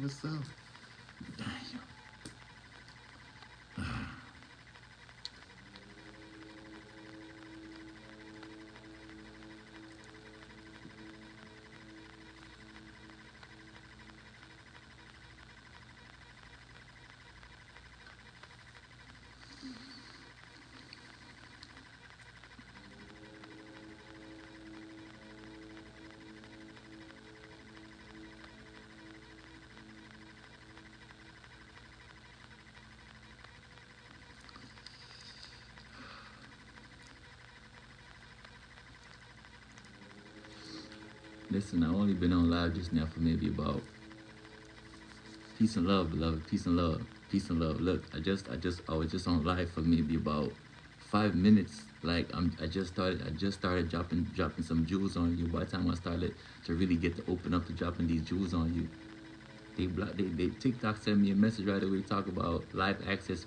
yourself. Damn. Listen, I've only been on live just now for maybe about peace and love, beloved. Peace and love. Peace and love. Look, I was just on live for maybe about 5 minutes. Like I just started dropping some jewels on you. By the time I started to really get to open up to dropping these jewels on you, they TikTok sent me a message right away, talk about live access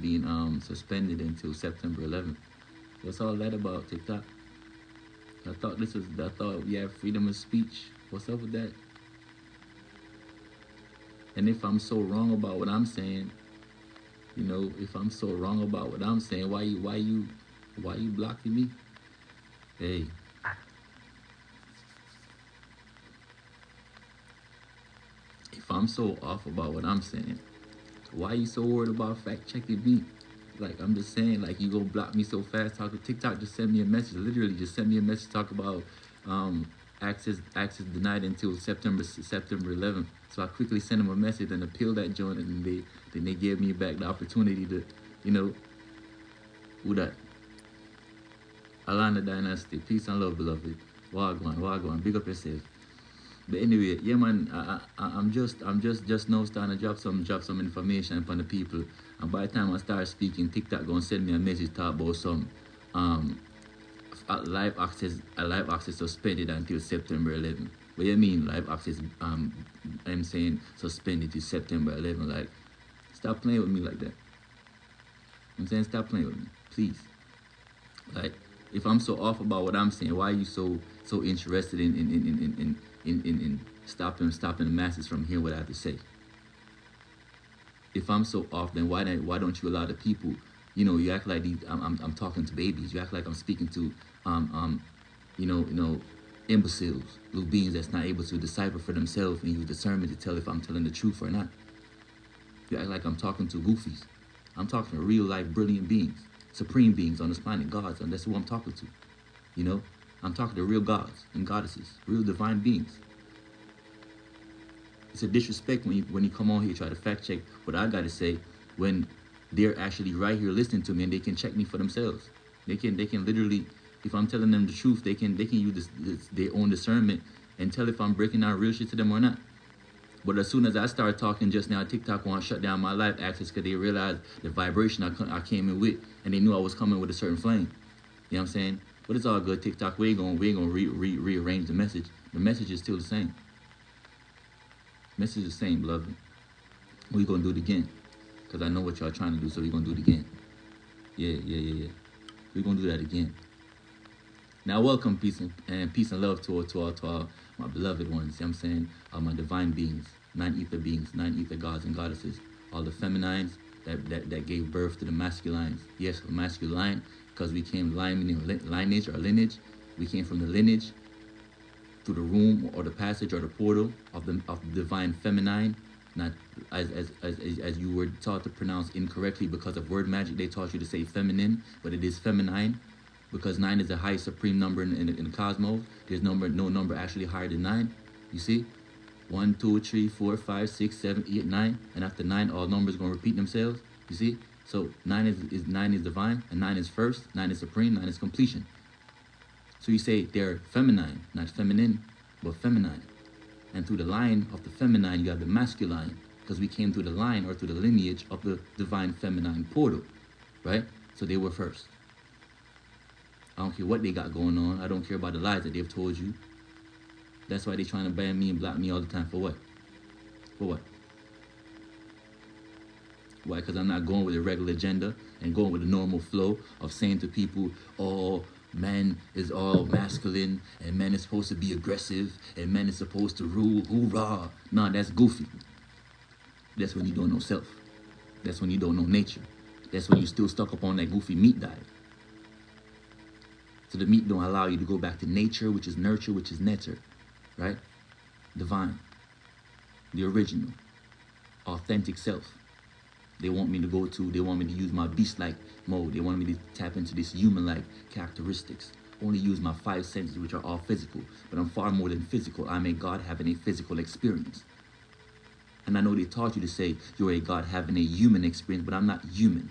being suspended until September 11th. What's all that about, TikTok? I thought we have freedom of speech. What's up with that? And if I'm so wrong about what I'm saying, you know, if I'm so wrong about what I'm saying, why you blocking me? Hey. If I'm so off about what I'm saying, why you so worried about fact checking me? Like, I'm just saying, like, you go block me so fast. TikTok just sent me a message, literally just sent me a message, talk about access denied until September 11th. So I quickly sent them a message and appealed that joint, and then they gave me back the opportunity to, you know, who that? Alana Dynasty, peace and love, beloved. Wagwan, big up yourself. But anyway, yeah, man, I'm just now starting to drop some information upon the people. And by the time I start speaking, TikTok gonna send me a message talk about some live access suspended until September 11th. What do you mean live access? I'm saying suspended to September 11th. Like, stop playing with me like that. I'm saying stop playing with me, please. Like, if I'm so off about what I'm saying, why are you so interested in stopping the masses from hearing what I have to say? If I'm so off, then why don't you allow the people? You know, you act like I'm talking to babies. You act like I'm speaking to imbeciles, little beings that's not able to decipher for themselves and use discernment to tell if I'm telling the truth or not. You act like I'm talking to goofies. I'm talking to real life brilliant beings, supreme beings on this planet, gods, and that's who I'm talking to. You know, I'm talking to real gods and goddesses, real divine beings. It's a disrespect when you come on here try to fact check what I gotta say when they're actually right here listening to me and they can check me for themselves. They can literally, if I'm telling them the truth, they can use their own discernment and tell if I'm breaking down real shit to them or not. But as soon as I start talking just now, TikTok won't shut down my live access because they realized the vibration I came in with, and they knew I was coming with a certain flame. You know what I'm saying? But it's all good. TikTok, we ain't gonna rearrange the message. The message is still the same. Message is the same, beloved. We're gonna do it again, because I know what y'all trying to do, so we're gonna do it again. Yeah. We're gonna do that again. Now, welcome, peace and love to all my beloved ones. You know what I'm saying? All my divine beings, 9 ether beings, 9 ether gods and goddesses, all the feminines that gave birth to the masculines. Yes, masculine, because we came lineage. We came from the lineage through the room or the passage or the portal of the divine feminine. Not as you were taught to pronounce incorrectly because of word magic. They taught you to say feminine, but it is feminine. Because 9 is the highest supreme number in the cosmos. There's no number actually higher than 9. You see? 1, 2, 3, 4, 5, 6, 7, 8, 9. And after 9, all numbers going to repeat themselves. You see? So 9 is divine, and 9 is first, 9 is supreme, 9 is completion. So you say they're feminine, not feminine, but feminine. And through the line of the feminine, you have the masculine. Because we came through the line or through the lineage of the divine feminine portal. Right? So they were first. I don't care what they got going on. I don't care about the lies that they've told you. That's why they're trying to ban me and block me all the time. For what? For what? Why? Because I'm not going with the regular agenda and going with the normal flow of saying to people, oh, Man is all masculine, and man is supposed to be aggressive, and man is supposed to rule. Hoorah! Nah, that's goofy. That's when you don't know self. That's when you don't know nature. That's when you're still stuck up on that goofy meat diet. So the meat don't allow you to go back to nature, which is nurture, which is netter, right? Divine, the original, authentic self. They want me to use my beast-like mode. They want me to tap into this human-like characteristics. Only use my 5 senses, which are all physical. But I'm far more than physical. I'm a God having a physical experience. And I know they taught you to say you're a God having a human experience, but I'm not human.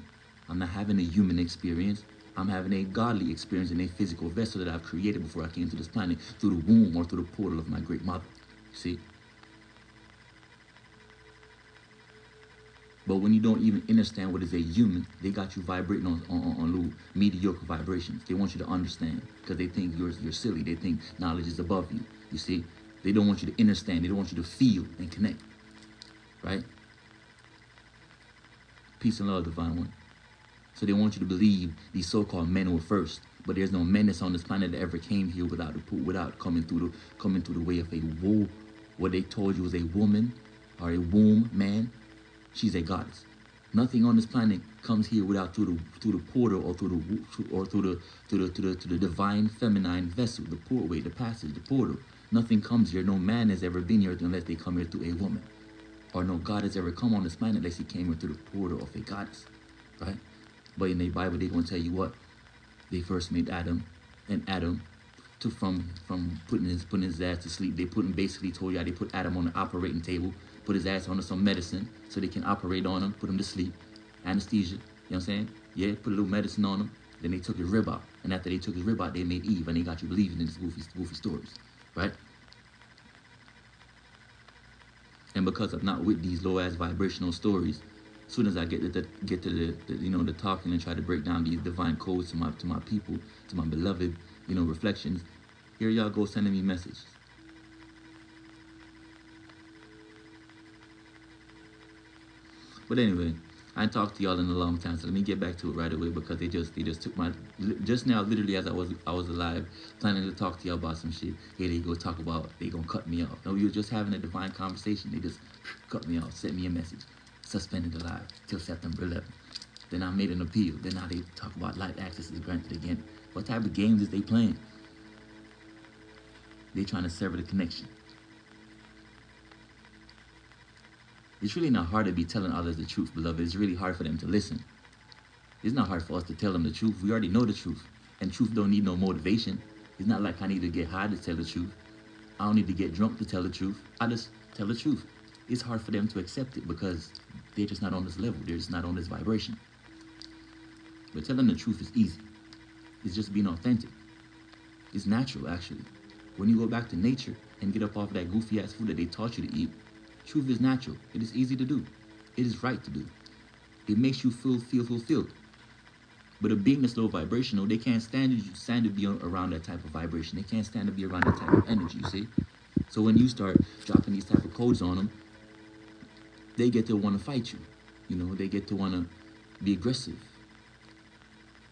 I'm not having a human experience. I'm having a godly experience in a physical vessel that I've created before I came to this planet through the womb or through the portal of my great mother. See? But when you don't even understand what is a human, they got you vibrating on little mediocre vibrations. They want you to understand because they think you're silly. They think knowledge is above you. You see? They don't want you to understand. They don't want you to feel and connect. Right? Peace and love, divine one. So they want you to believe these so-called men were first, but there's no men that's on this planet that ever came here without coming through the way of a womb. What they told you was a woman or a womb man. She's a goddess. Nothing on this planet comes here without through the portal or through the divine feminine vessel, the portway, the passage, the portal. Nothing comes here. No man has ever been here unless they come here through a woman. Or no God has ever come on this planet unless he came here through the portal of a goddess. Right? But in the Bible, they're going to tell you what? They first made Adam, and Adam, from putting his ass to sleep, basically told you how they put Adam on the operating table, put his ass on some medicine so they can operate on him, put him to sleep, anesthesia, you know what I'm saying? Yeah, put a little medicine on him, then they took his rib out, and after they took his rib out, they made Eve, and they got you believing in these goofy stories, right? And because I'm not with these low-ass vibrational stories, as soon as I get to the talking and try to break down these divine codes to my people, to my beloved, reflections, here y'all go sending me messages. But anyway, I ain't talked to y'all in a long time, so let me get back to it right away because they just took my just now, literally as I was alive, planning to talk to y'all about some shit. Here they go talk about they gonna cut me off. No, we were just having a divine conversation. They just cut me off, sent me a message, suspended alive till September 11th. Then I made an appeal. Then now they talk about life access is granted again. What type of games is they playing? They trying to sever the connection. It's really not hard to be telling others the truth, beloved. It's really hard for them to listen. It's not hard for us to tell them the truth. We already know the truth. And truth don't need no motivation. It's not like I need to get high to tell the truth. I don't need to get drunk to tell the truth. I just tell the truth. It's hard for them to accept it because they're just not on this level. They're just not on this vibration. But telling the truth is easy. It's just being authentic. It's natural, actually. When you go back to nature and get up off of that goofy-ass food that they taught you to eat, truth is natural. It is easy to do. It is right to do. It makes you feel fulfilled. But a being that's low vibrational, they can't stand to be around that type of vibration. They can't stand to be around that type of energy, you see? So when you start dropping these type of codes on them, they get to want to fight you. They get to want to be aggressive.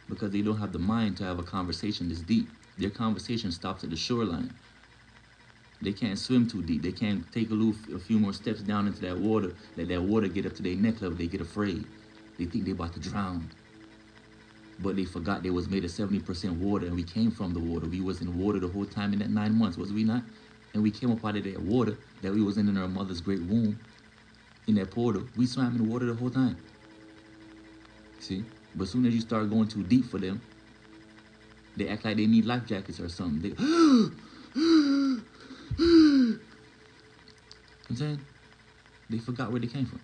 Because they don't have the mind to have a conversation this deep. Their conversation stops at the shoreline. They can't swim too deep. They can't take a few more steps down into that water. Let that water get up to their neck level. They get afraid. They think they're about to drown. But they forgot they was made of 70% water, and we came from the water. We was in water the whole time in that 9 months, was we not? And we came up out of that water that we was in our mother's great womb, in that portal. We swam in the water the whole time. See? But as soon as you start going too deep for them, they act like they need life jackets or something. I'm saying? They forgot where they came from.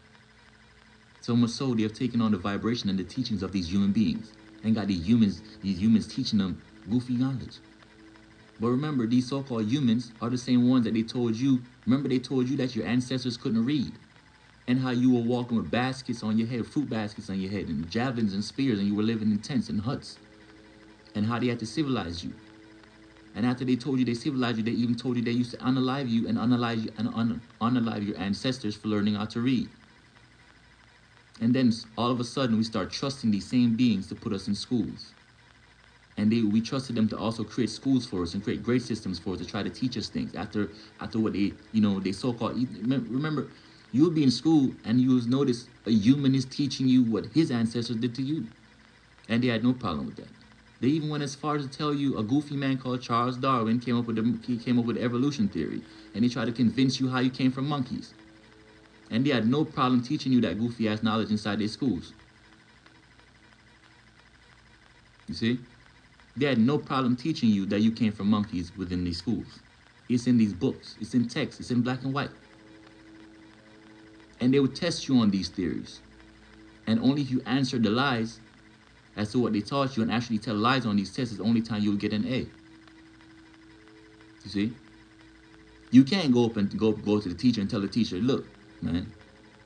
So much so they have taken on the vibration and the teachings of these human beings. And got these humans teaching them goofy knowledge. But remember, these so-called humans are the same ones that they told you. Remember they told you that your ancestors couldn't read. And how you were walking with baskets on your head, fruit baskets on your head, and javelins and spears, and you were living in tents and huts. And how they had to civilize you. And after they told you they civilized you, they even told you they used to unalive you and unalive your ancestors for learning how to read. And then all of a sudden we start trusting these same beings to put us in schools. And we trusted them to also create schools for us and create grade systems for us to try to teach us things after what they, they so-called, remember, you would be in school and you would notice a human is teaching you what his ancestors did to you. And they had no problem with that. They even went as far as to tell you a goofy man called Charles Darwin came up with the evolution theory, and he tried to convince you how you came from monkeys. And they had no problem teaching you that goofy ass knowledge inside their schools. You see? They had no problem teaching you that you came from monkeys within these schools. It's in these books. It's in text. It's in black and white. And they would test you on these theories. And only if you answered the lies as to what they taught you and actually tell lies on these tests is the only time you'll get an A. You see? You can't go up and go to the teacher and tell the teacher, look, man,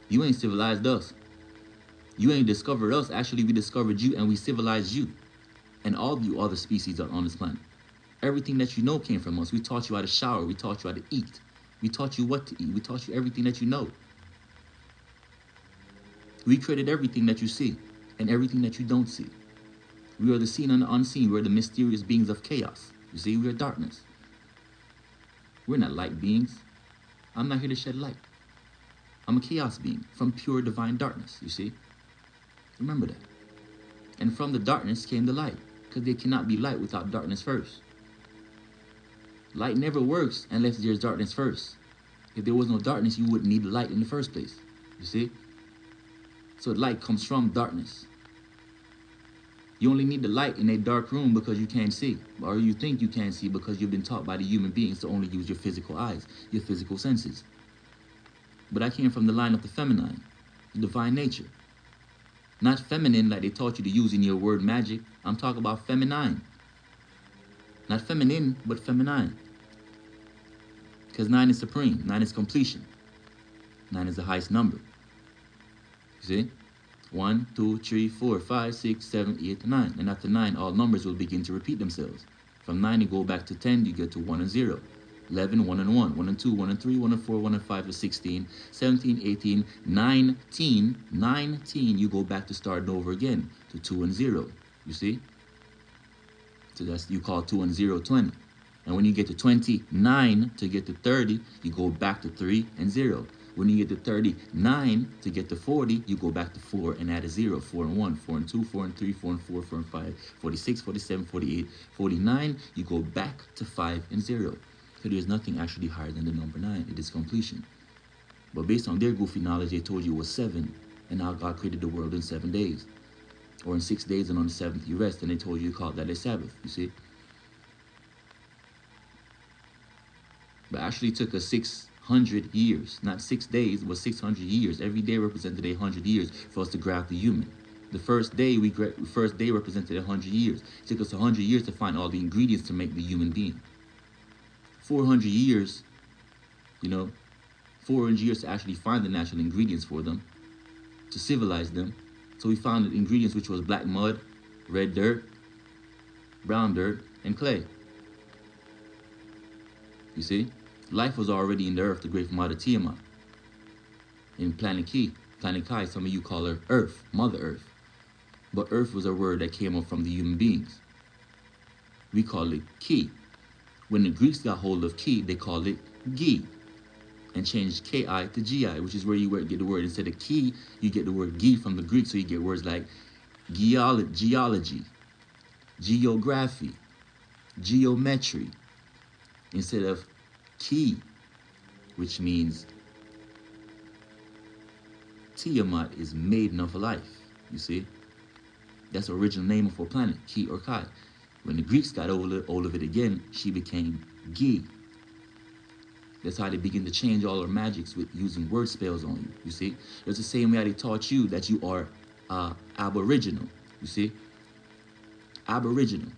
you ain't civilized us. You ain't discovered us. Actually, we discovered you and we civilized you. And all of you other species are on this planet. Everything that you know came from us. We taught you how to shower. We taught you how to eat. We taught you what to eat. We taught you everything that you know. We created everything that you see and everything that you don't see. We are the seen and the unseen. We are the mysterious beings of chaos. You see, we are darkness. We're not light beings. I'm not here to shed light. I'm a chaos being from pure divine darkness, you see. Remember that. And from the darkness came the light, because there cannot be light without darkness first. Light never works unless there's darkness first. If there was no darkness, you wouldn't need the light in the first place, you see. So light comes from darkness. You only need the light in a dark room because you can't see, or you think you can't see because you've been taught by the human beings to only use your physical eyes, your physical senses. But I came from the line of the feminine, the divine nature. Not feminine like they taught you to use in your word magic. I'm talking about feminine. Not feminine, but feminine. Because 9 is supreme, 9 is completion. 9 is the highest number. You see? 1, 2, 3, 4, 5, 6, 7, 8, 9. And after 9, all numbers will begin to repeat themselves. From 9, you go back to 10, you get to 1 and 0. 11, 1 and 1, 1 and 2, 1 and 3, 1 and 4, 1 and 5 to 16, 17, 18, 19, you go back to starting over again to 2 and 0, you see? So that's, you call 2 and 0, 20. And when you get to 29 to get to 30, you go back to 3 and 0. When you get to 39 to get to 40, you go back to 4 and add a 0. 4 and 1, 4 and 2, 4 and 3, 4 and 4, 4 and 5, 46, 47, 48, 49, you go back to 5 and 0. So there's nothing actually higher than the number 9. It is completion. But based on their goofy knowledge, they told you it was 7. And now God created the world in 7 days. Or in 6 days, and on the 7th you rest. And they told you to call that a Sabbath, you see. But actually took us 600 years. Not 6 days, but 600 years. Every day represented 100 years for us to grab the human. The first day represented 100 years. It took us 100 years to find all the ingredients to make the human being. 400 years, 400 years to actually find the natural ingredients for them, to civilize them. So we found the ingredients, which was black mud, red dirt, brown dirt, and clay. You see? Life was already in the earth, the great Mother Tiamat. In Planet Kai, some of you call her Earth, Mother Earth. But Earth was a word that came up from the human beings. We call it Ki. When the Greeks got hold of Ki, they called it Gi, and changed Ki to Gi, which is where you get the word. Instead of Ki, you get the word Gi from the Greek, so you get words like geology, geography, geometry, instead of Ki, which means Tiamat is maiden of life, you see? That's the original name of our planet, Ki or Kai. When the Greeks got hold of it again, she became Gi. That's how they begin to change all our magics with using word spells on you, you see? It's the same way they taught you that you are aboriginal, you see? Aboriginal.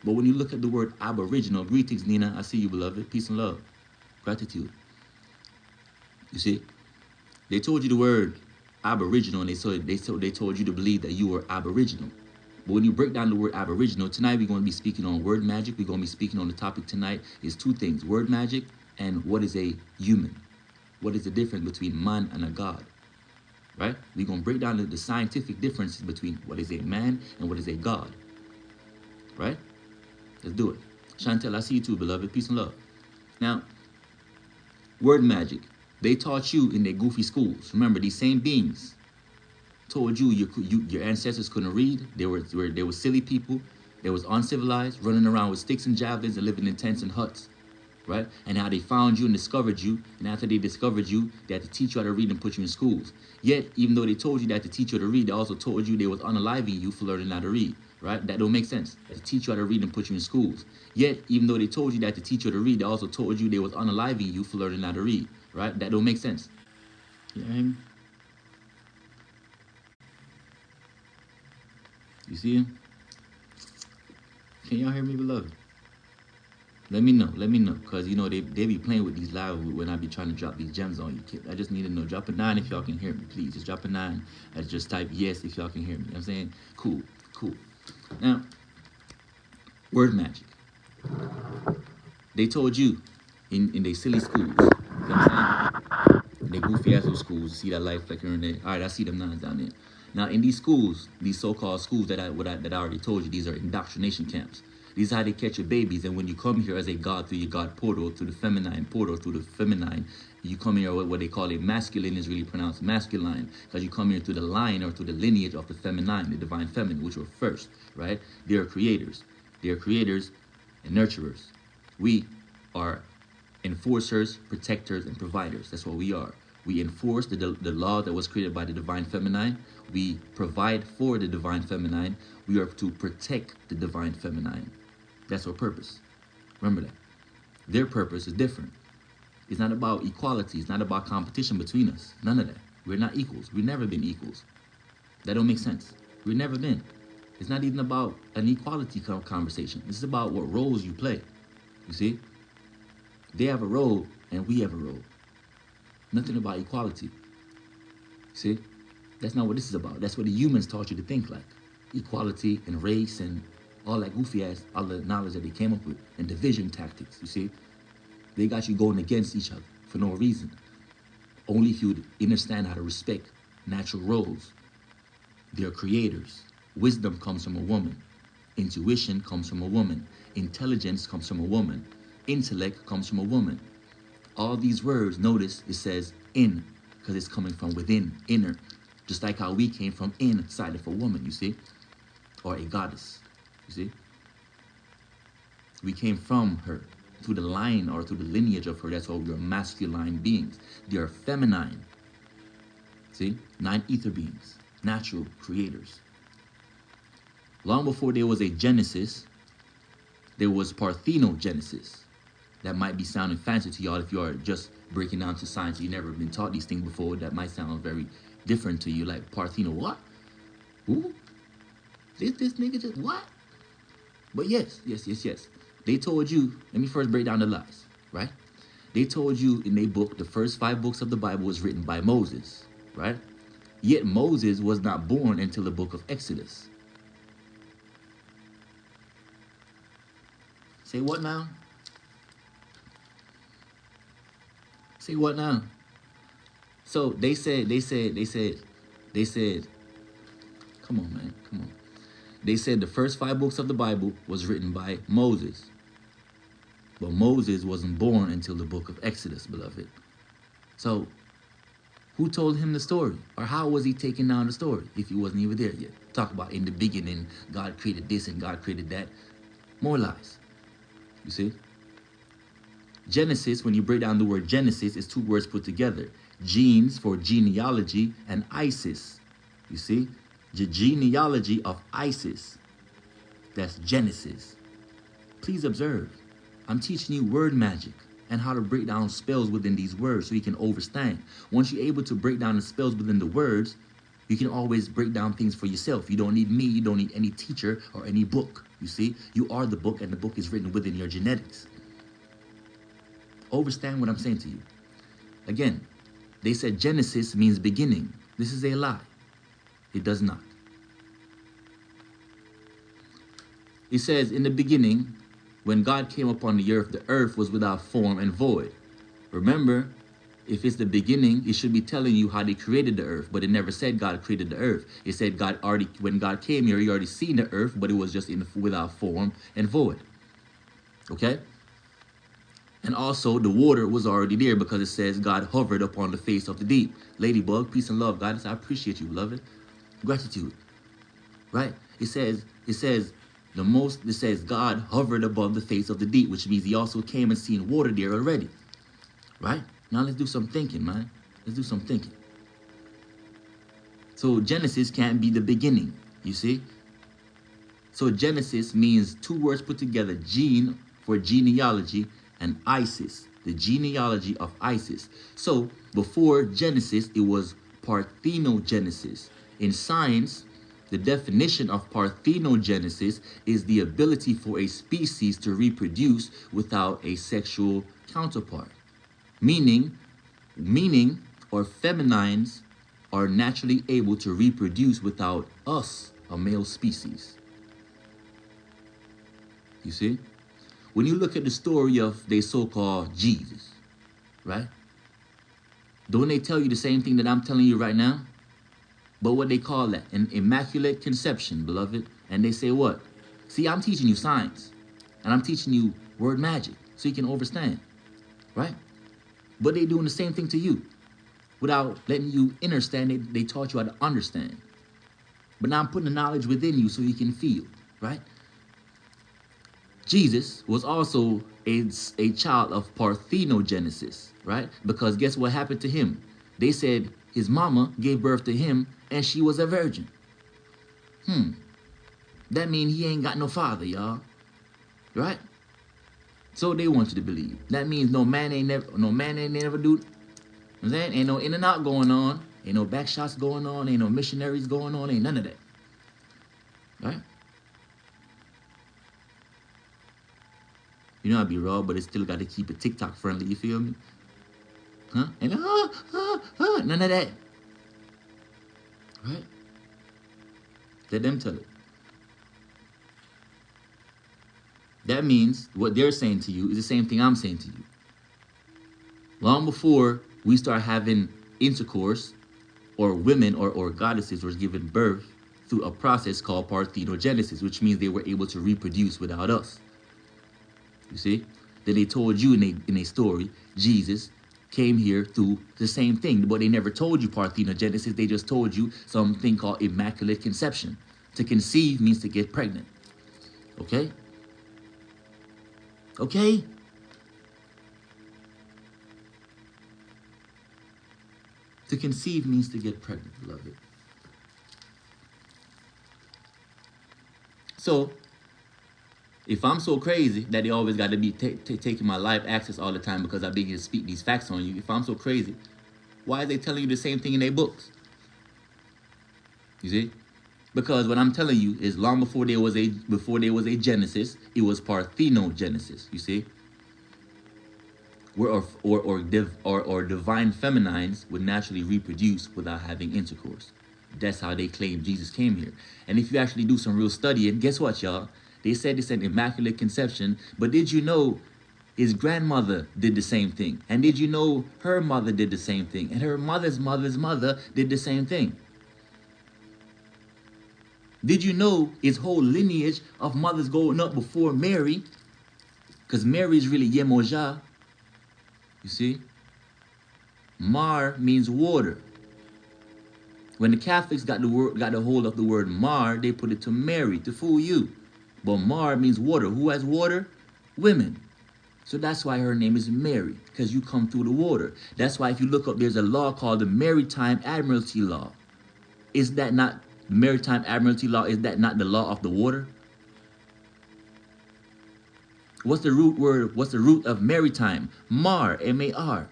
But when you look at the word aboriginal, greetings, Nina, I see you, beloved. Peace and love. Gratitude. You see? They told you the word aboriginal, and they told you to believe that you were aboriginal. But when you break down the word aboriginal, tonight we're going to be speaking on word magic. We're going to be speaking on the topic tonight is 2 things, word magic and what is a human. What is the difference between man and a god, right? We're going to break down the scientific differences between what is a man and what is a god, right? Let's do it. Chantel, I see you too, beloved. Peace and love. Now, word magic. They taught you in their goofy schools. Remember, these same beings told you your ancestors couldn't read. They were silly people. They was uncivilized, running around with sticks and javelins and living in tents and huts, right? And how they found you and discovered you. And after they discovered you, they had to teach you how to read and put you in schools. Yet, even though they told you that to teach you how to read, they also told you they was unaliving you for learning how to read, right? That don't make sense. To teach you how to read and put you in schools. Yet, even though they told you that to teach you how to read, they also told you they was unaliving you for learning how to read, right? That don't make sense. You know what I mean? You see him? Can y'all hear me, beloved? Let me know, because you know they be playing with these live when I be trying to drop these gems on you, kid. I just need to know. Drop a 9 if y'all can hear me, please. Just drop a 9. Just type yes if y'all can hear me. You know what I'm saying? Cool. Now, word magic. They told you in their silly schools. You know what I'm saying? In their goofy ass little schools. You see that light flickering there? All right, I see them 9s down there. Now, in these schools, these so-called schools that I already told you, these are indoctrination camps. These are how they catch your babies, and when you come here as a god through your god portal, through the feminine portal, through the feminine, you come here what they call a masculine is really pronounced masculine, because you come here through the line or through the lineage of the feminine, the divine feminine, which were first, right? They are creators. They are creators and nurturers. We are enforcers, protectors, and providers. That's what we are. We enforce the law that was created by the divine feminine. We provide for the divine feminine. We are to protect the divine feminine. That's our purpose. Remember that. Their purpose is different. It's not about equality. It's not about competition between us. None of that. We're not equals. We've never been equals. That don't make sense. We've never been. It's not even about an equality conversation. This is about what roles you play. You see? They have a role and we have a role. Nothing about equality. See? That's not what this is about. That's what the humans taught you to think like. Equality and race and all that goofy ass, all the knowledge that they came up with, and division tactics, you see? They got you going against each other for no reason. Only if you understand how to respect natural roles. They're creators. Wisdom comes from a woman. Intuition comes from a woman. Intelligence comes from a woman. Intellect comes from a woman. All these words, notice it says in, because it's coming from within, inner. Just like how we came from inside of a woman, you see? Or a goddess, you see? We came from her, through the line or through the lineage of her. That's why we are masculine beings. They are feminine. See? 9 ether beings, natural creators. Long before there was a Genesis, there was parthenogenesis. That might be sounding fancy to y'all if you are just breaking down to science. You've never been taught these things before. That might sound very different to you. Like Partheno, what? Who? This nigga just, what? But yes. They told you, let me first break down the lies, right? They told you in their book, the first 5 books of the Bible was written by Moses, right? Yet Moses was not born until the book of Exodus. Say what now? Say what now? So they said, come on, man, come on. They said the first 5 books of the Bible was written by Moses. But Moses wasn't born until the book of Exodus, beloved. So who told him the story? Or how was he taking down the story if he wasn't even there yet? Talk about in the beginning, God created this and God created that. More lies. You see? Genesis, when you break down the word Genesis, is 2 words put together. Genes for genealogy and Isis. You see? The genealogy of Isis. That's Genesis. Please observe. I'm teaching you word magic and how to break down spells within these words so you can understand. Once you're able to break down the spells within the words, you can always break down things for yourself. You don't need me. You don't need any teacher or any book. You see? You are the book, and the book is written within your genetics. Understand what I'm saying to you. Again, they said Genesis means beginning. This is a lie. It does not. It says, in the beginning, when God came upon the earth was without form and void. Remember, if it's the beginning, it should be telling you how they created the earth, but it never said God created the earth. It said God already, when God came here, he already seen the earth, but it was just without form and void. Okay? And also, the water was already there because it says God hovered upon the face of the deep. Ladybug, peace and love, goddess, I appreciate you, beloved. Gratitude, right? It says God hovered above the face of the deep, which means he also came and seen water there already, right? Now let's do some thinking, man. Let's do some thinking. So Genesis can't be the beginning, you see? So Genesis means two words put together, gene for genealogy and Isis, the genealogy of Isis. So before Genesis, it was parthenogenesis. In science, the definition of parthenogenesis is the ability for a species to reproduce without a sexual counterpart. Meaning or feminines are naturally able to reproduce without us, a male species. You see? When you look at the story of the so-called Jesus, right? Don't they tell you the same thing that I'm telling you right now? But what they call that? An immaculate conception, beloved. And they say what? See, I'm teaching you science. And I'm teaching you word magic so you can understand, right? But they doing the same thing to you. Without letting you understand, they taught you how to understand. But now I'm putting the knowledge within you so you can feel, right? Jesus was also a child of parthenogenesis, right? Because guess what happened to him? They said his mama gave birth to him and she was a virgin. That means he ain't got no father, y'all. Right? So they want you to believe. That means no man ain't never do. I'm saying? Ain't no in and out going on. Ain't no back shots going on. Ain't no missionaries going on. Ain't none of that. Right? You know I'd be raw, but it still got to keep it TikTok friendly. You feel me? Huh? And none of that. Right? Let them tell it. That means what they're saying to you is the same thing I'm saying to you. Long before we start having intercourse, or women or goddesses were given birth through a process called parthenogenesis, which means they were able to reproduce without us. You see? Then they told you in a story, Jesus came here through the same thing, but they never told you parthenogenesis. They just told you something called immaculate conception. To conceive means to get pregnant. Okay? Okay? To conceive means to get pregnant, beloved. So, if I'm so crazy that they always got to be taking my live access all the time because I begin to speak these facts on you, if I'm so crazy, why are they telling you the same thing in their books? You see? Because what I'm telling you is long before there was a Genesis, it was parthenogenesis. You see? Where divine feminines would naturally reproduce without having intercourse. That's how they claim Jesus came here. And if you actually do some real studying, guess what, y'all? They said it's an immaculate conception, but did you know his grandmother did the same thing? And did you know her mother did the same thing? And her mother's mother's mother did the same thing. Did you know his whole lineage of mothers going up before Mary? Because Mary is really Yemoja. You see? Mar means water. When the Catholics got the hold of the word Mar, they put it to Mary to fool you. But Mar means water. Who has water? Women. So that's why her name is Mary, because you come through the water. That's why if you look up, there's a law called the Maritime Admiralty Law. Is that not the Maritime Admiralty Law? Is that not the law of the water? What's the root word? What's the root of maritime? Mar, M-A-R.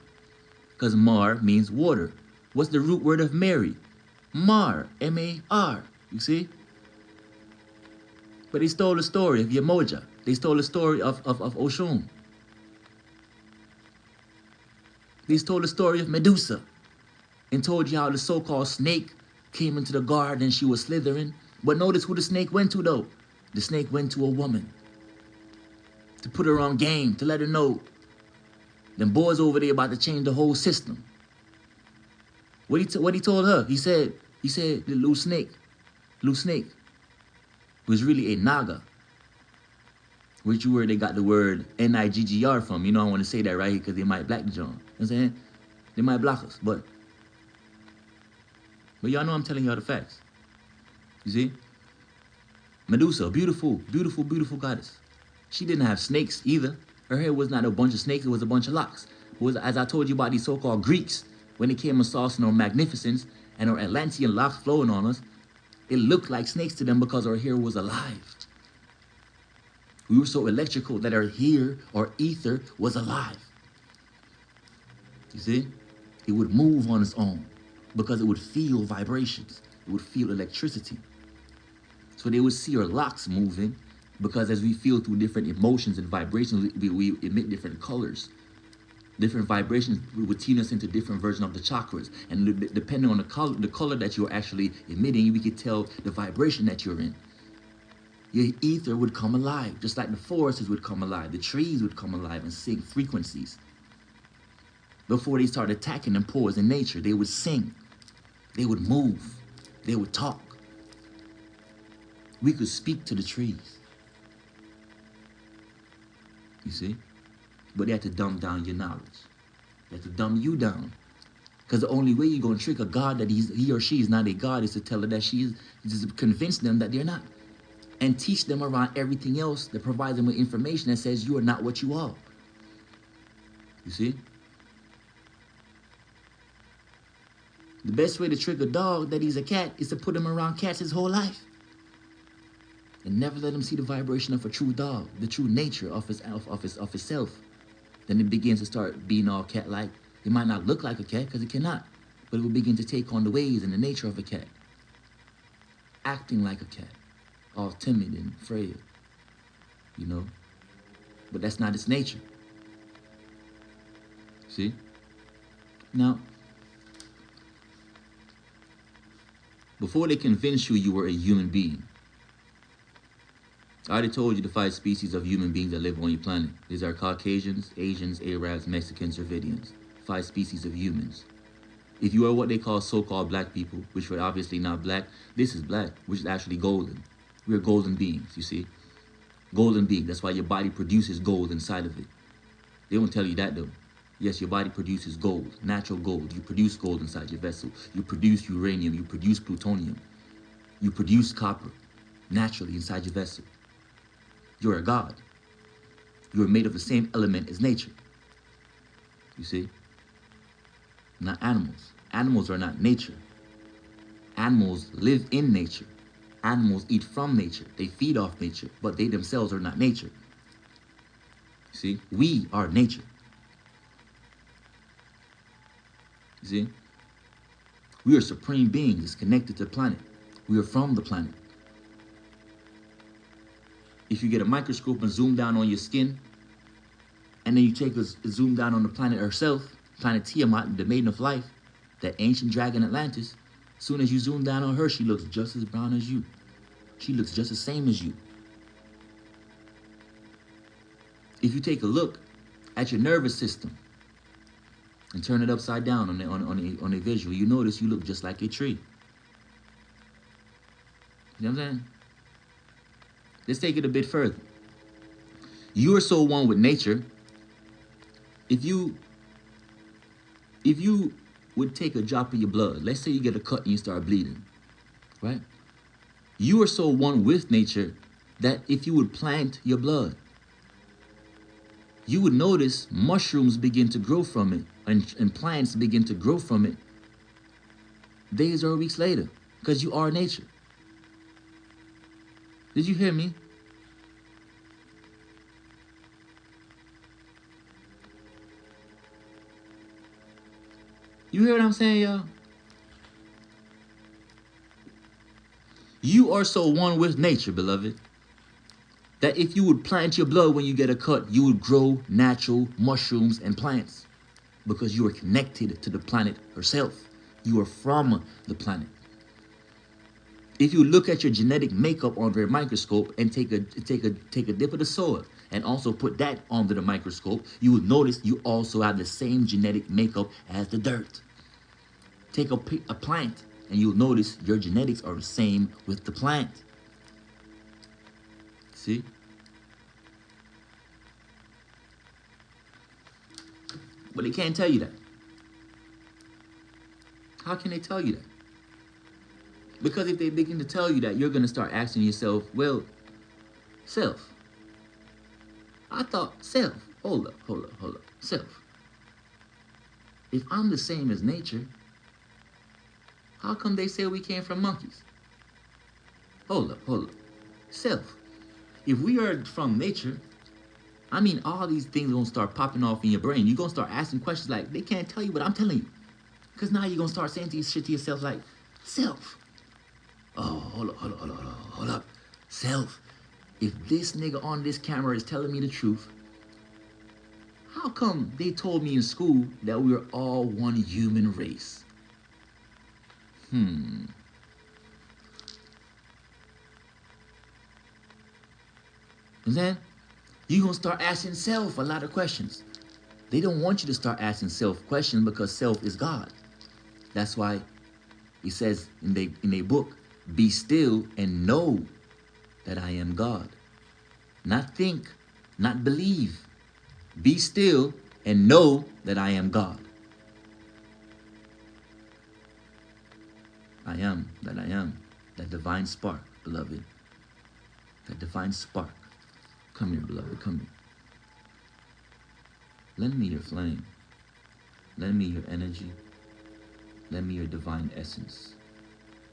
Because Mar means water. What's the root word of Mary? Mar, M-A-R. You see? But they stole the story of Yemoja. They stole the story of Oshun. They stole the story of Medusa and told you how the so-called snake came into the garden and she was slithering. But notice who the snake went to, though. The snake went to a woman to put her on game, to let her know them boys over there about to change the whole system. What he told her? He said the little snake was really a naga. which where they got the word NIGGR from. You know, I want to say that right here because they might black the John. You know what I'm saying? They might block us, but y'all know I'm telling y'all the facts. You see? Medusa, beautiful, beautiful, beautiful goddess. She didn't have snakes either. Her hair was not a bunch of snakes, it was a bunch of locks. It was, as I told you about these so-called Greeks, when they came and saw us in our magnificence and our Atlantean locks flowing on us, it looked like snakes to them because our hair was alive. We were so electrical that our hair, our ether, was alive. You see? It would move on its own because it would feel vibrations. It would feel electricity. So they would see our locks moving because as we feel through different emotions and vibrations, we emit different colors. Different vibrations would tune us into different versions of the chakras. And depending on the color that you're actually emitting, we could tell the vibration that you're in. Your ether would come alive, just like the forests would come alive. The trees would come alive and sing frequencies. Before they start attacking and poison nature, they would sing. They would move. They would talk. We could speak to the trees. You see? But they had to dumb down your knowledge. They had to dumb you down. Because the only way you're going to trick a God that he or she is not a God is to tell her that she is, just to convince them that they're not. And teach them around everything else that provides them with information that says you are not what you are. You see? The best way to trick a dog that he's a cat is to put him around cats his whole life. And never let him see the vibration of a true dog, the true nature of himself. Then it begins to start being all cat-like. It might not look like a cat because it cannot, but it will begin to take on the ways and the nature of a cat. Acting like a cat, all timid and frail, you know. But that's not its nature. See? Now, before they convince you were a human being, I already told you the 5 species of human beings that live on your planet. These are Caucasians, Asians, Arabs, Mexicans, Dravidians. 5 species of humans. If you are what they call so-called black people, which were obviously not black, this is black, which is actually golden. We're golden beings, you see? Golden beings. That's why your body produces gold inside of it. They don't tell you that though. Yes, your body produces gold, natural gold. You produce gold inside your vessel. You produce uranium. You produce plutonium. You produce copper naturally inside your vessel. You're a god. You're made of the same element as nature. You see? Not animals. Animals are not nature. Animals live in nature. Animals eat from nature. They feed off nature, but they themselves are not nature. You see? We are nature. You see? We are supreme beings connected to the planet. We are from the planet. If you get a microscope and zoom down on your skin, and then you take a zoom down on the planet herself, planet Tiamat, the maiden of life, that ancient dragon Atlantis, as soon as you zoom down on her, she looks just as brown as you. She looks just the same as you. If you take a look at your nervous system and turn it upside down on a visual, you notice you look just like a tree. You know what I'm saying? Let's take it a bit further. You are so one with nature. If you would take a drop of your blood, let's say you get a cut and you start bleeding, right? You are so one with nature that if you would plant your blood, you would notice mushrooms begin to grow from it and plants begin to grow from it days or weeks later because you are nature. Did you hear me? You hear what I'm saying, y'all? You are so one with nature, beloved, that if you would plant your blood when you get a cut, you would grow natural mushrooms and plants because you are connected to the planet herself. You are from the planet. If you look at your genetic makeup under a microscope and take a dip of the soil and also put that under the microscope, you will notice you also have the same genetic makeup as the dirt. Take a plant and you'll notice your genetics are the same with the plant. See? But they can't tell you that. How can they tell you that? Because if they begin to tell you that, you're going to start asking yourself, well, self. I thought self. Hold up. Self. If I'm the same as nature, how come they say we came from monkeys? Hold up. Self. If we are from nature, I mean, all these things are going to start popping off in your brain. You're going to start asking questions like, they can't tell you what I'm telling you. Because now you're going to start saying shit to yourself like, self. Oh, hold up. Self. If this nigga on this camera is telling me the truth, how come they told me in school that we are all one human race? And then you're going to start asking self a lot of questions. They don't want you to start asking self questions because self is God. That's why he says in a book, be still and know that I am God. Not think, not believe. Be still and know that I am God. I am that I am. That divine spark, beloved. That divine spark. Come here, beloved, come here. Lend me your flame. Lend me your energy. Lend me your divine essence.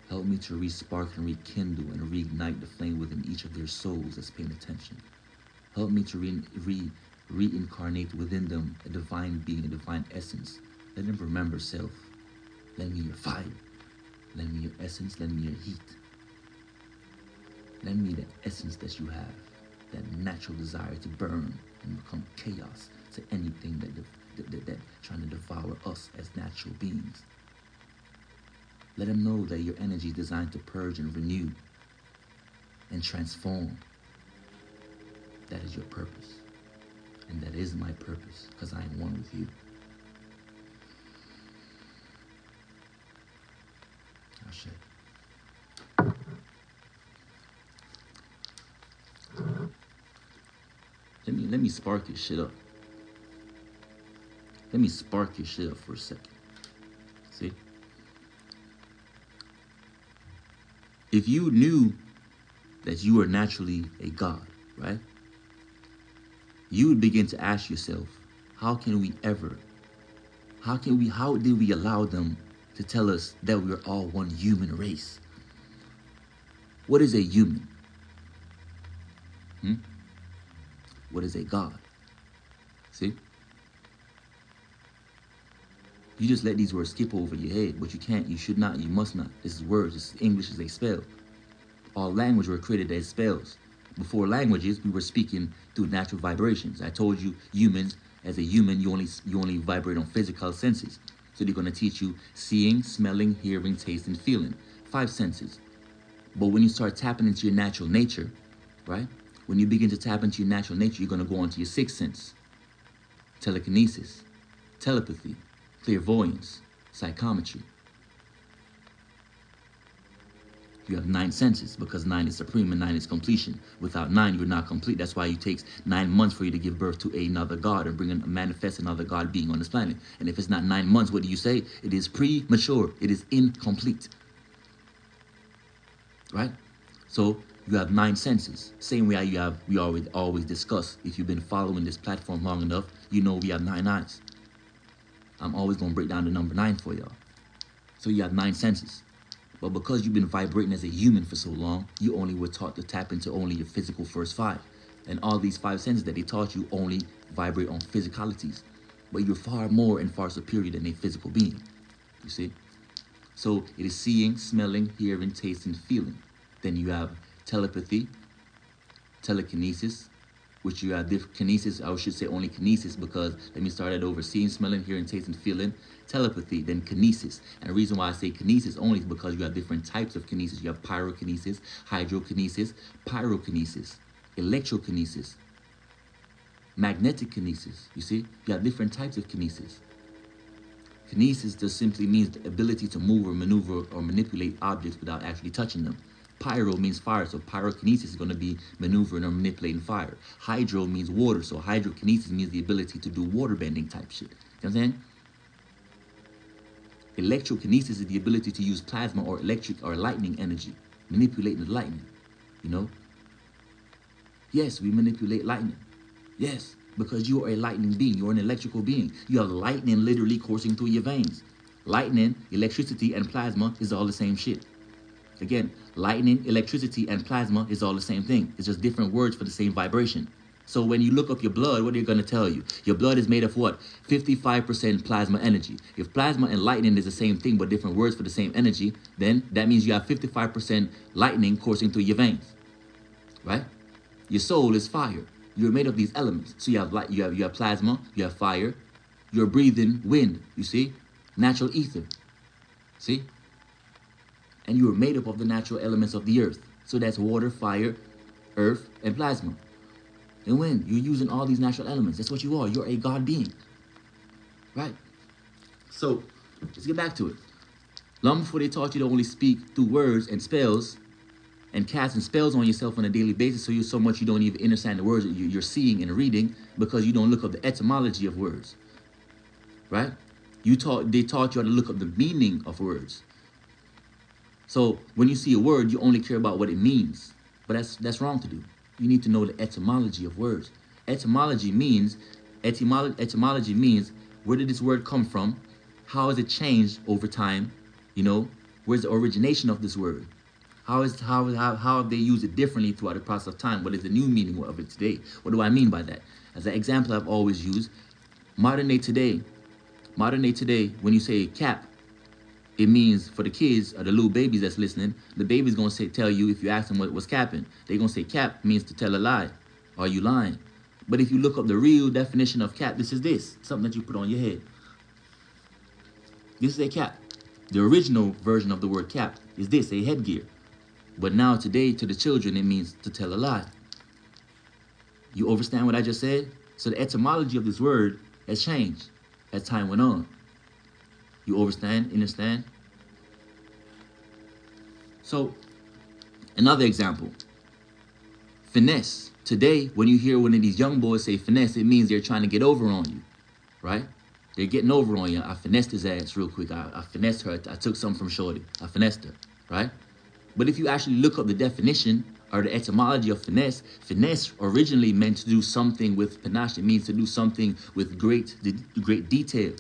Help me to re-spark and rekindle and reignite the flame within each of their souls that's paying attention. Help me to reincarnate within them a divine being, a divine essence. Let them remember self. Lend me your fire. Lend me your essence. Lend me your heat. Lend me the essence that you have, that natural desire to burn and become chaos to anything that trying to devour us as natural beings. Let them know that your energy is designed to purge and renew and transform. That is your purpose. And that is my purpose, because I am one with you. Ashe. Let me spark your shit up. Let me spark your shit up for a second. See? If you knew that you are naturally a God, right? You would begin to ask yourself, how did we allow them to tell us that we're all one human race? What is a human? What is a God? See? You just let these words skip over your head, but you can't, you should not, you must not. This is words, this is English is a spell. All language were created as spells. Before languages, we were speaking through natural vibrations. I told you, humans, as a human, you only vibrate on physical senses. So they're going to teach you seeing, smelling, hearing, tasting, feeling. 5 senses. But when you start tapping into your natural nature, right? When you begin to tap into your natural nature, you're going to go onto your 6th sense. Telekinesis, telepathy, clairvoyance, psychometry. You have 9 senses because 9 is supreme and 9 is completion. Without 9, you're not complete. That's why it takes 9 months for you to give birth to another God and manifest another God being on this planet. And if it's not 9 months, what do you say? It is premature. It is incomplete. Right? So you have 9 senses. Same way we always discuss. If you've been following this platform long enough, you know we have 9 eyes. I'm always going to break down the number 9 for y'all. So you have 9 senses. But because you've been vibrating as a human for so long, you only were taught to tap into only your physical first 5. And all these 5 senses that they taught you only vibrate on physicalities. But you're far more and far superior than a physical being. You see? So it is seeing, smelling, hearing, tasting, feeling. Then you have telepathy, telekinesis, which you have different kinesis. I should say only kinesis because, let me start it over. Seeing, smelling, hearing, tasting, feeling. Telepathy, then kinesis. And the reason why I say kinesis only is because you have different types of kinesis. You have pyrokinesis, hydrokinesis, pyrokinesis, electrokinesis, magnetic kinesis. You see? You have different types of kinesis. Kinesis just simply means the ability to move or maneuver or manipulate objects without actually touching them. Pyro means fire, so pyrokinesis is going to be maneuvering or manipulating fire. Hydro means water, so hydrokinesis means the ability to do water bending type shit. You know what I'm saying? Electrokinesis is the ability to use plasma or electric or lightning energy, manipulating the lightning, you know? Yes, we manipulate lightning. Yes, because you are a lightning being. You're an electrical being. You have lightning literally coursing through your veins. Lightning, electricity, and plasma is all the same shit. Again, lightning, electricity, and plasma is all the same thing. It's just different words for the same vibration. So when you look up your blood, what are you going to tell you? Your blood is made of what? 55% plasma energy. If plasma and lightning is the same thing but different words for the same energy, then that means you have 55% lightning coursing through your veins, right? Your soul is fire. You're made of these elements. So you have light, you have plasma, you have fire, you're breathing wind, you see? Natural ether, see? And you are made up of the natural elements of the earth. So that's water, fire, earth, and plasma. And when you're using all these natural elements, that's what you are. You're a God being, right? So let's get back to it. Long before they taught you to only speak through words and spells and casting spells on yourself on a daily basis, so you're so much you don't even understand the words that you're seeing and reading because you don't look up the etymology of words, right? They taught you how to look up the meaning of words. So when you see a word, you only care about what it means, but that's wrong to do. You need to know the etymology of words. Etymology means where did this word come from? How has it changed over time? You know, where's the origination of this word? How have they used it differently throughout the process of time? What is the new meaning of it today? What do I mean by that? As an example, I've always used modern day today, when you say cap, it means for the kids or the little babies that's listening, the baby's gonna tell you if you ask them what's capping, they're gonna say cap means to tell a lie. Are you lying? But if you look up the real definition of cap, this is something that you put on your head. This is a cap. The original version of the word cap is this, a headgear. But now today to the children, it means to tell a lie. You understand what I just said? So the etymology of this word has changed as time went on. You understand? So, another example. Finesse. Today, when you hear one of these young boys say finesse, it means they're trying to get over on you, right? They're getting over on you. I finessed his ass real quick. I finessed her. I took something from Shorty. I finessed her, right? But if you actually look up the definition or the etymology of finesse, finesse originally meant to do something with panache. It means to do something with great detail.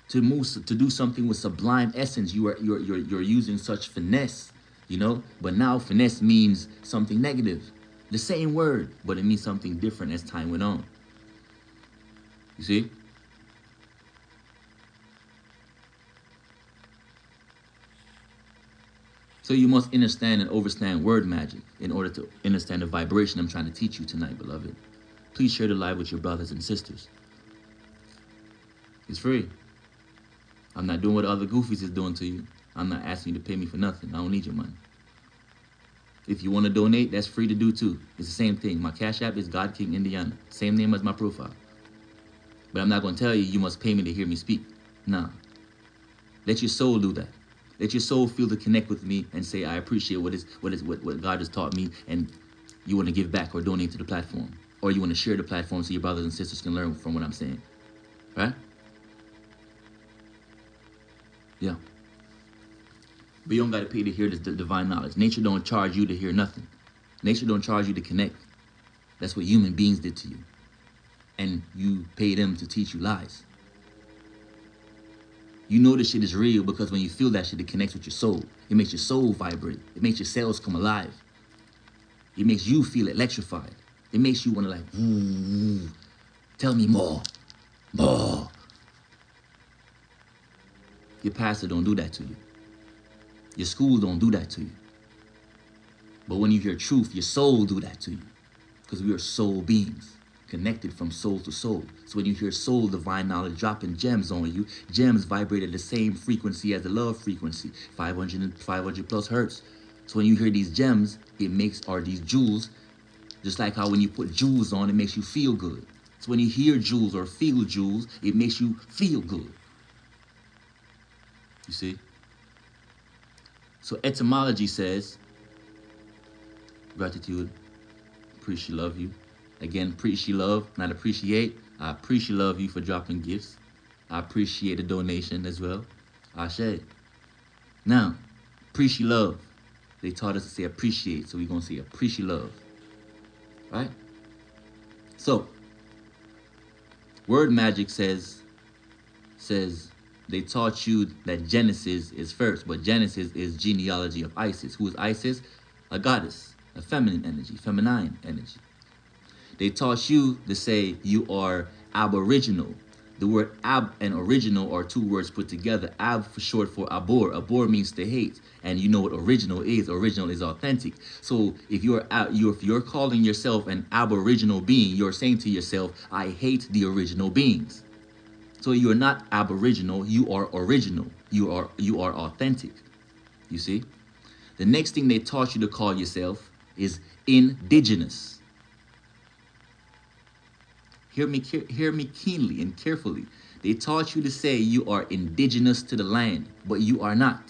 To do something with sublime essence, you're using such finesse, you know. But now finesse means something negative. The same word, but it means something different as time went on. You see? So you must understand and overstand word magic in order to understand the vibration I'm trying to teach you tonight, beloved. Please share the live with your brothers and sisters. It's free. I'm not doing what other goofies is doing to you. I'm not asking you to pay me for nothing. I don't need your money. If you want to donate, that's free to do too. It's the same thing. My Cash App is God King Indiana. Same name as my profile. But I'm not going to tell you you must pay me to hear me speak. Nah. Let your soul do that. Let your soul feel to connect with me and say, I appreciate what God has taught me, and you want to give back or donate to the platform. Or you want to share the platform so your brothers and sisters can learn from what I'm saying. Right? Yeah. But you don't got to pay to hear the divine knowledge. Nature don't charge you to hear nothing. Nature don't charge you to connect. That's what human beings did to you. And you pay them to teach you lies. You know this shit is real because when you feel that shit, it connects with your soul. It makes your soul vibrate. It makes your cells come alive. It makes you feel electrified. It makes you want to like, ooh, tell me more. Your pastor don't do that to you. Your school don't do that to you. But when you hear truth, your soul do that to you. Because we are soul beings, connected from soul to soul. So when you hear soul divine knowledge dropping gems on you, gems vibrate at the same frequency as the love frequency, 500 plus hertz. So when you hear these gems, or these jewels, just like how when you put jewels on, it makes you feel good. So when you hear jewels or feel jewels, it makes you feel good. You see? So etymology says, gratitude, appreciate, love you. Again, appreciate, love, not appreciate. I appreciate love you for dropping gifts. I appreciate the donation as well. Ashe. Now, appreciate love. They taught us to say appreciate, so we're going to say appreciate love. Right? So, word magic says they taught you that Genesis is first, but Genesis is genealogy of Isis. Who is Isis? A goddess, a feminine energy. They taught you to say you are aboriginal. The word ab and original are two words put together. Ab for short for abhor. Abhor means to hate, and you know what original is. Original is authentic. So if you're calling yourself an aboriginal being, you're saying to yourself, I hate the original beings. So you're not aboriginal, you are original. You are authentic. You see? The next thing they taught you to call yourself is indigenous. Hear me keenly and carefully. They taught you to say you are indigenous to the land, but you are not.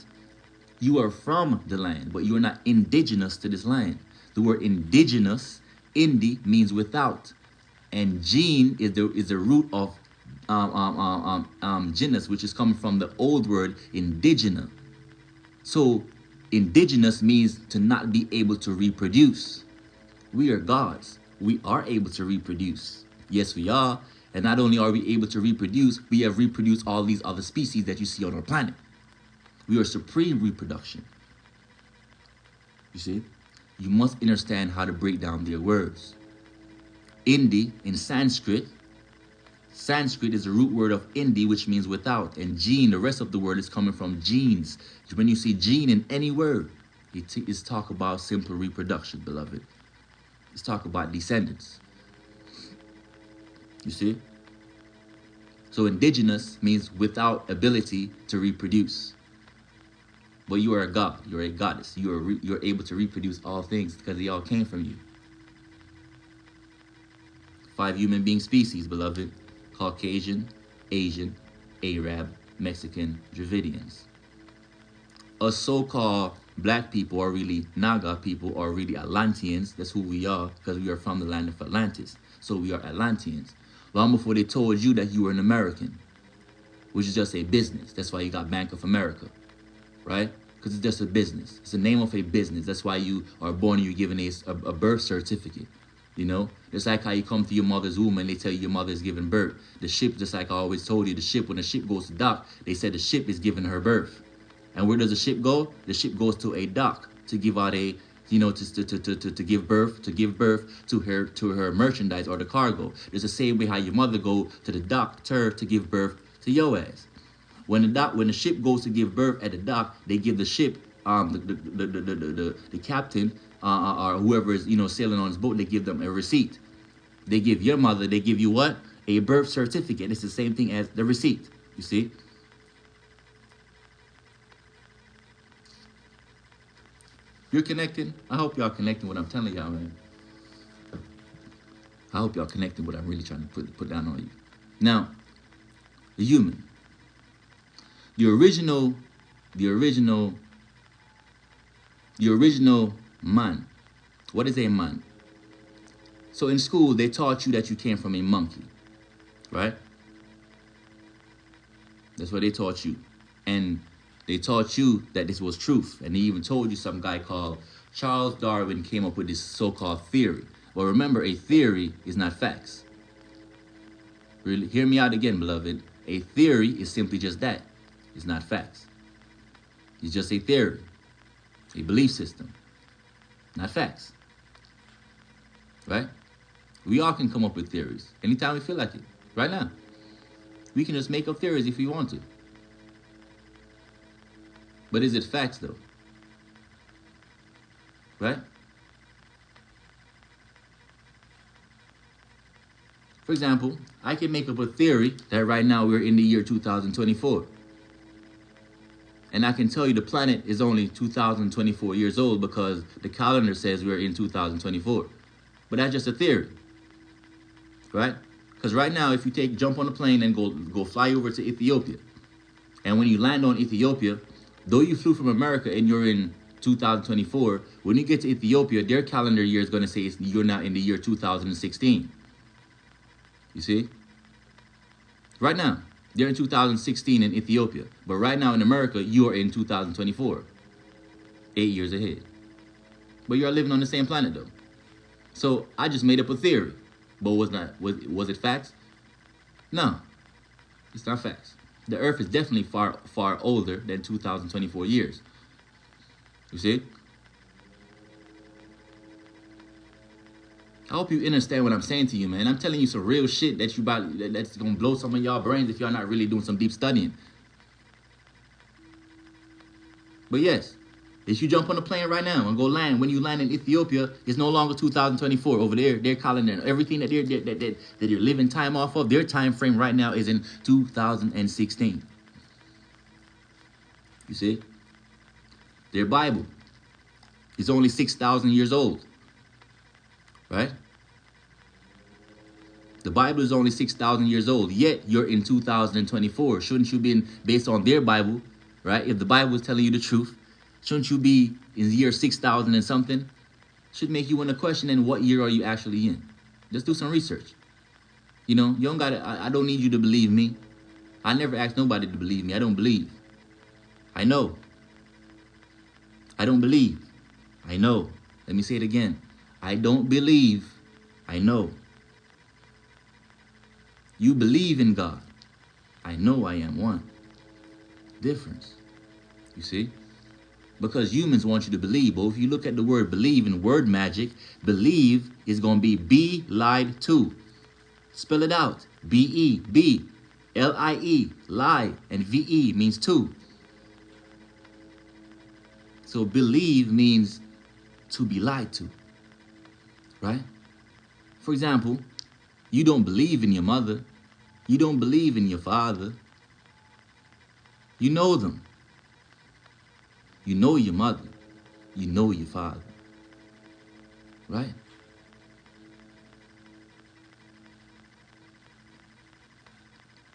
You are from the land, but you are not indigenous to this land. The word indigenous, indi, means without. And gene is the root of genus, which is coming from the old word indigena. So indigenous means to not be able to reproduce. We are gods. We are able to reproduce. Yes, we are. And not only are we able to reproduce, we have reproduced all these other species that you see on our planet. We are supreme reproduction. You see? You must understand how to break down their words. Indi in Sanskrit is the root word of indi, which means without. And gene, the rest of the word is coming from genes. When you see gene in any word, it's talk about simple reproduction, beloved. It's talk about descendants. You see? So indigenous means without ability to reproduce. But you are a god. You're a goddess. You're able to reproduce all things because they all came from you. 5 human being species, beloved. Caucasian, Asian, Arab, Mexican, Dravidians. Us so-called black people are really Naga people, or really Atlanteans. That's who we are, because we are from the land of Atlantis. So we are Atlanteans. Long before they told you that you were an American, which is just a business. That's why you got Bank of America, right? Because it's just a business. It's the name of a business. That's why you are born and you're given a birth certificate. You know, it's like how you come to your mother's womb and they tell you your mother is giving birth. The ship, just like I always told you, the ship, when the ship goes to dock, they said the ship is giving her birth. And where does the ship go? The ship goes to a dock to give out a, you know, to give birth to her merchandise or the cargo. It's the same way how your mother go to the dock to give birth to your ass. When the ship goes to give birth at the dock, they give the ship, the captain, or whoever is, you know, sailing on his boat, they give them a receipt. They give your mother, they give you what? A birth certificate. It's the same thing as the receipt, you see? You're connecting? I hope y'all connecting what I'm telling y'all, man. I hope y'all connecting what I'm really trying to put down on you. Now, the human. The original man. What is a man? So in school, they taught you that you came from a monkey, right? That's what they taught you. And they taught you that this was truth. And they even told you some guy called Charles Darwin came up with this so-called theory. But remember, a theory is not facts. Really, hear me out again, beloved. A theory is simply just that. It's not facts. It's just a theory, a belief system, not facts. Right? We all can come up with theories anytime we feel like it. Right now. We can just make up theories if we want to. But is it facts, though? Right? For example, I can make up a theory that right now we're in the year 2024. And I can tell you the planet is only 2024 years old because the calendar says we're in 2024. But that's just a theory. Right? Because right now, if you jump on a plane and go fly over to Ethiopia, and when you land on Ethiopia, though you flew from America and you're in 2024, when you get to Ethiopia, their calendar year is going to say you're now in the year 2016. You see? Right now, they're in 2016 in Ethiopia. But right now in America, you are in 2024. 8 years ahead. But you are living on the same planet though. So I just made up a theory. But was it facts? No, it's not facts. The Earth is definitely far older than 2024 years. You see? I hope you understand what I'm saying to you, man. I'm telling you some real shit that's gonna blow some of y'all brains if y'all not really doing some deep studying. But yes, if you jump on a plane right now and go land, when you land in Ethiopia, it's no longer 2024. Over there, they're calendar everything that they're living time off of. Their time frame right now is in 2016. You see, their Bible is only 6,000 years old, right? The Bible is only 6,000 years old, yet you're in 2024. Shouldn't you be based on their Bible, right? If the Bible is telling you the truth, shouldn't you be in the year 6,000 and something? Should make you want to question, then what year are you actually in? Just do some research. You know, you don't gotta, I don't need you to believe me. I never asked nobody to believe me. I don't believe. I know. I don't believe. I know. Let me say it again. I don't believe. I know. You believe in God. I know I am one. Difference. You see? Because humans want you to believe. But if you look at the word believe in word magic, believe is going to be be lied to. Spell it out. B-E-B. L-I-E. Lie. And V-E means to. So believe means to be lied to. Right? For example, you don't believe in your mother. You don't believe in your father. You know them. You know your mother. You know your father. Right?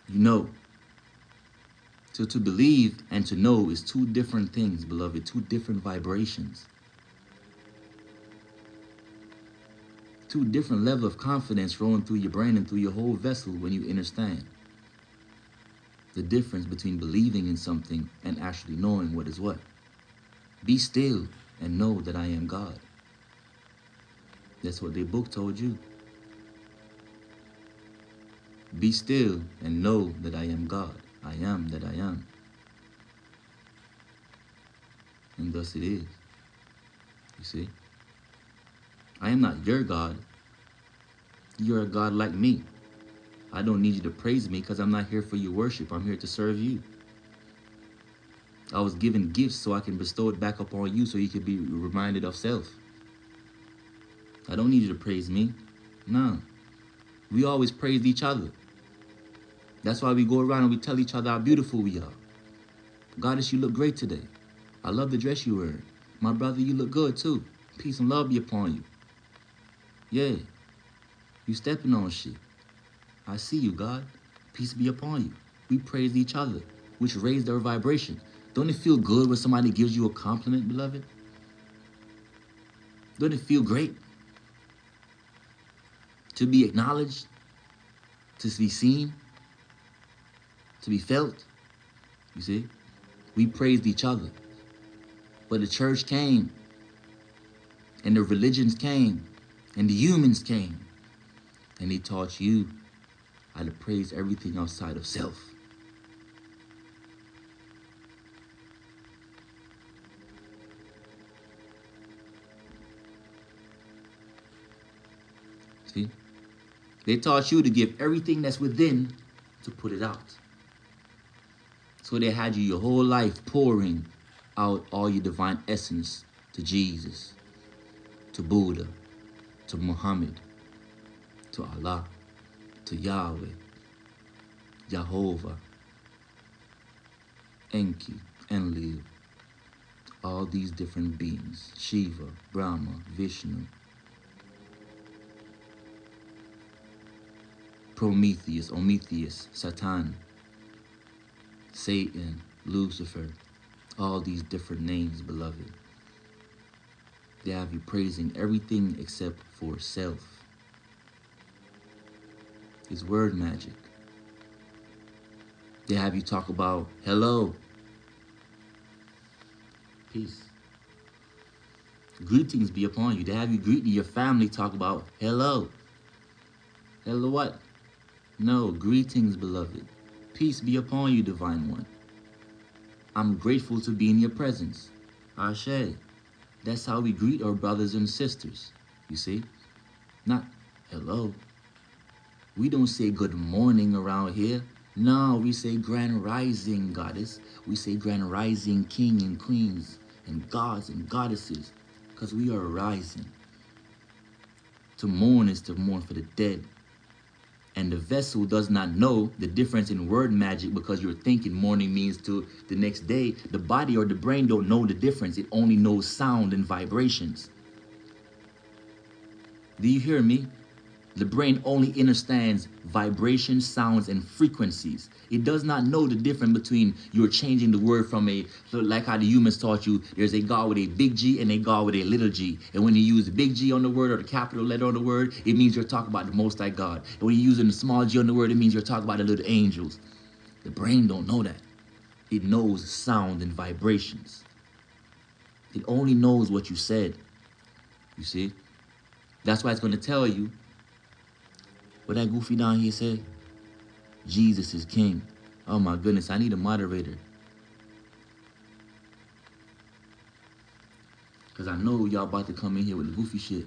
You know. So to believe and to know is two different things, beloved. Two different vibrations. Two different levels of confidence rolling through your brain and through your whole vessel when you understand the difference between believing in something and actually knowing what is what. Be still and know that I am God. That's what their book told you. Be still and know that I am God. I am that I am. And thus it is. You see? I am not your God. You're a God like me. I don't need you to praise me because I'm not here for your worship. I'm here to serve you. I was given gifts so I can bestow it back upon you so you can be reminded of self. I don't need you to praise me. No. We always praise each other. That's why we go around and we tell each other how beautiful we are. Goddess, you look great today. I love the dress you're wearing. My brother, you look good too. Peace and love be upon you. Yeah. You stepping on shit. I see you, God. Peace be upon you. We praise each other, which raised our vibration. Don't it feel good when somebody gives you a compliment, beloved? Don't it feel great to be acknowledged, to be seen, to be felt? You see? We praised each other. But the church came, and the religions came, and the humans came, and they taught you how to praise everything outside of self. See? They taught you to give everything that's within to put it out. So they had you your whole life pouring out all your divine essence to Jesus, to Buddha, to Muhammad, to Allah, to Yahweh, Jehovah, Enki, Enlil, all these different beings, Shiva, Brahma, Vishnu, Prometheus, Ometheus, Satan, Satan, Lucifer, all these different names, beloved. They have you praising everything except for self. It's word magic. They have you talk about hello, peace. Greetings be upon you. They have you greeting your family, talk about hello. Hello what? No, greetings, beloved. Peace be upon you, divine one. I'm grateful to be in your presence. Ashe. That's how we greet our brothers and sisters. You see? Not hello. We don't say good morning around here. No, we say grand rising, goddess. We say grand rising, king and queens and gods and goddesses. Because we are rising. To mourn is to mourn for the dead. And the vessel does not know the difference in word magic because you're thinking morning means to the next day. The body or the brain don't know the difference. It only knows sound and vibrations. Do you hear me? The brain only understands vibrations, sounds, and frequencies. It does not know the difference between you're changing the word from so like how the humans taught you, there's a God with a big G and a God with a little g. And when you use the big G on the word or the capital letter on the word, it means you're talking about the Most High God. And when you're using the small g on the word, it means you're talking about the little angels. The brain don't know that. It knows sound and vibrations. It only knows what you said. You see? That's why it's going to tell you what that goofy down here said. Jesus is king. Oh my goodness, I need a moderator. Because I know y'all about to come in here with the goofy shit.